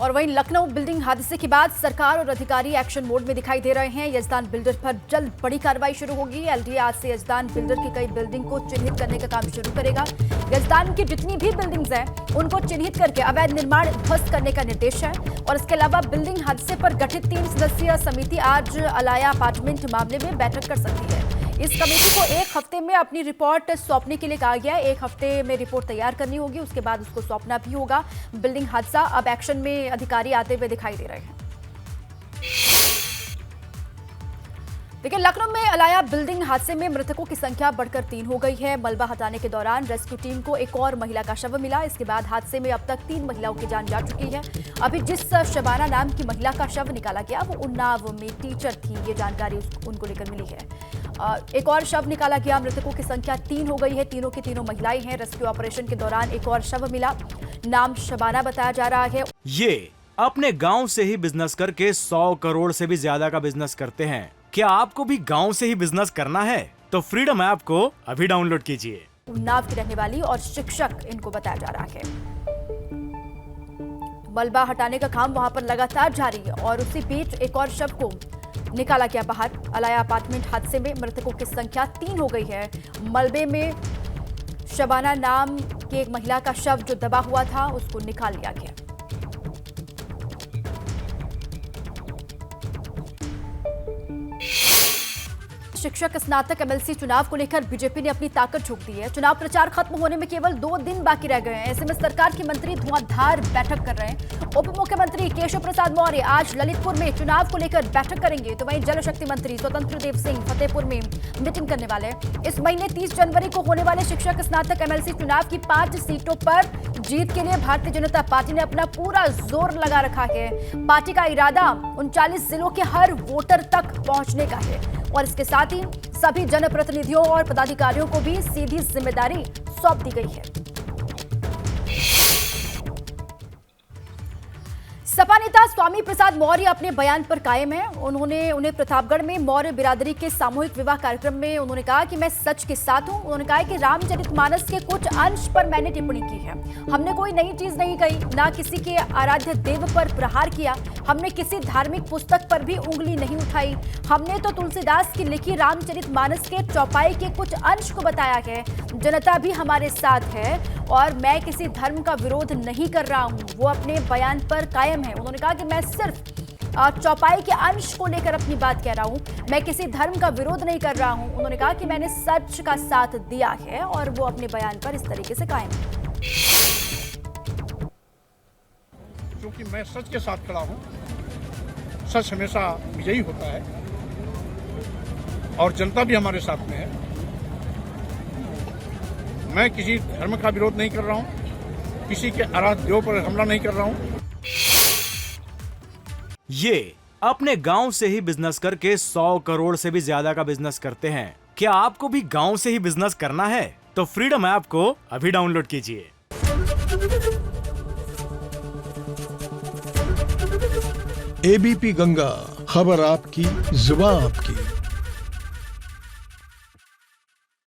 और वहीं लखनऊ बिल्डिंग हादसे के बाद सरकार और अधिकारी एक्शन मोड में दिखाई दे रहे हैं। यजदान बिल्डर पर जल्द बड़ी कार्रवाई शुरू होगी। एलडीए आज से यजदान बिल्डर की कई बिल्डिंग को चिन्हित करने का काम शुरू करेगा। यजदान की जितनी भी बिल्डिंग्स हैं उनको चिन्हित करके अवैध निर्माण ध्वस्त करने का निर्देश है। और इसके अलावा बिल्डिंग हादसे पर गठित 3 सदस्यीय समिति आज अलाया अपार्टमेंट मामले में बैठक कर सकती है। इस कमेटी को 1 हफ्ते में अपनी रिपोर्ट सौंपने के लिए कहा गया है। 1 हफ्ते में रिपोर्ट तैयार करनी होगी, उसके बाद उसको सौंपना भी होगा। बिल्डिंग हादसा अब एक्शन में अधिकारी आते हुए दिखाई दे रहे हैं। देखिए, लखनऊ में अलाया बिल्डिंग हादसे में मृतकों की संख्या बढ़कर 3 हो गई है। मलबा हटाने के दौरान रेस्क्यू टीम को एक और महिला का शव मिला। इसके बाद हादसे में अब तक 3 महिलाओं की जान जा चुकी है। अभी जिस शबाना नाम की महिला का शव निकाला गया वो उन्नाव में टीचर थी, ये जानकारी उनको लेकर मिली है। एक और शव निकाला गया। मृतकों की संख्या 3 हो गई है। तीनों की तीनों महिलाएं हैं। रेस्क्यू ऑपरेशन के दौरान एक और शव मिला, नाम शबाना बताया जा रहा है। ये अपने गांव से ही बिजनेस करके 100 करोड़ से भी ज्यादा का बिजनेस करते हैं। क्या आपको भी गांव से ही बिजनेस करना है? तो फ्रीडम ऐप को अभी डाउनलोड कीजिए। उन्नाव की रहने वाली और शिक्षक इनको बताया जा रहा है। मलबा हटाने का काम वहां पर लगातार जारी है और उसी बीच एक और शव को निकाला गया बाहर। अलाया अपार्टमेंट हादसे में मृतकों की संख्या 3 हो गई है। मलबे में शबाना नाम की एक महिला का शव जो दबा हुआ था उसको निकाल लिया गया। शिक्षक स्नातक एमएलसी चुनाव को लेकर बीजेपी ने अपनी ताकत झोंक दी है। चुनाव प्रचार खत्म होने में केवल 2 दिन बाकी रह गए हैं। ऐसे में सरकार के मंत्री धुआंधार बैठक कर रहे हैं। उप मुख्यमंत्री केशव प्रसाद मौर्य आज ललितपुर में चुनाव को लेकर बैठक करेंगे, तो वहीं जल शक्ति मंत्री स्वतंत्र देव सिंह फतेहपुर में मीटिंग करने वाले हैं। इस महीने 30 जनवरी को होने वाले शिक्षक स्नातक एमएलसी चुनाव की 5 सीटों पर जीत के लिए भारतीय जनता पार्टी ने अपना पूरा जोर लगा रखा है। पार्टी का इरादा 39 जिलों के हर वोटर तक पहुंचने का है और इसके साथ ही सभी जनप्रतिनिधियों और पदाधिकारियों को भी सीधी जिम्मेदारी सौंप दी गई है। सपा नेता स्वामी प्रसाद मौर्य अपने बयान पर कायम है। उन्हें प्रतापगढ़ में मौर्य बिरादरी के सामूहिक विवाह कार्यक्रम में उन्होंने कहा कि मैं सच के साथ हूं। उन्होंने कहा कि रामचरितमानस के कुछ अंश पर मैंने टिप्पणी की है। हमने कोई नई चीज नहीं कही, ना किसी के आराध्य देव पर प्रहार किया। हमने किसी धार्मिक पुस्तक पर भी उंगली नहीं उठाई। हमने तो तुलसीदास की लिखी रामचरितमानस के चौपाई के कुछ अंश को बताया है। जनता भी हमारे साथ है और मैं किसी धर्म का विरोध नहीं कर रहा हूं। वो अपने बयान पर कायम है। उन्होंने कहा कि मैं सिर्फ चौपाई के अंश को लेकर अपनी बात कह रहा हूं, मैं किसी धर्म का विरोध नहीं कर रहा हूं। उन्होंने कहा कि मैंने सच का साथ दिया है और वो अपने बयान पर इस तरीके से कायम है। क्योंकि मैं सच के साथ खड़ा हूं, सच हमेशा विजयी होता है और जनता भी हमारे साथ में है। मैं किसी धर्म का विरोध नहीं कर रहा हूं, किसी के आराध्य देव पर हमला नहीं कर रहा हूं। ये अपने गांव से ही बिजनेस करके 100 करोड़ से भी ज्यादा का बिजनेस करते हैं। क्या आपको भी गांव से ही बिजनेस करना है? तो फ्रीडम ऐप को अभी डाउनलोड कीजिए। एबीपी गंगा, खबर आपकी, जुबान आपकी।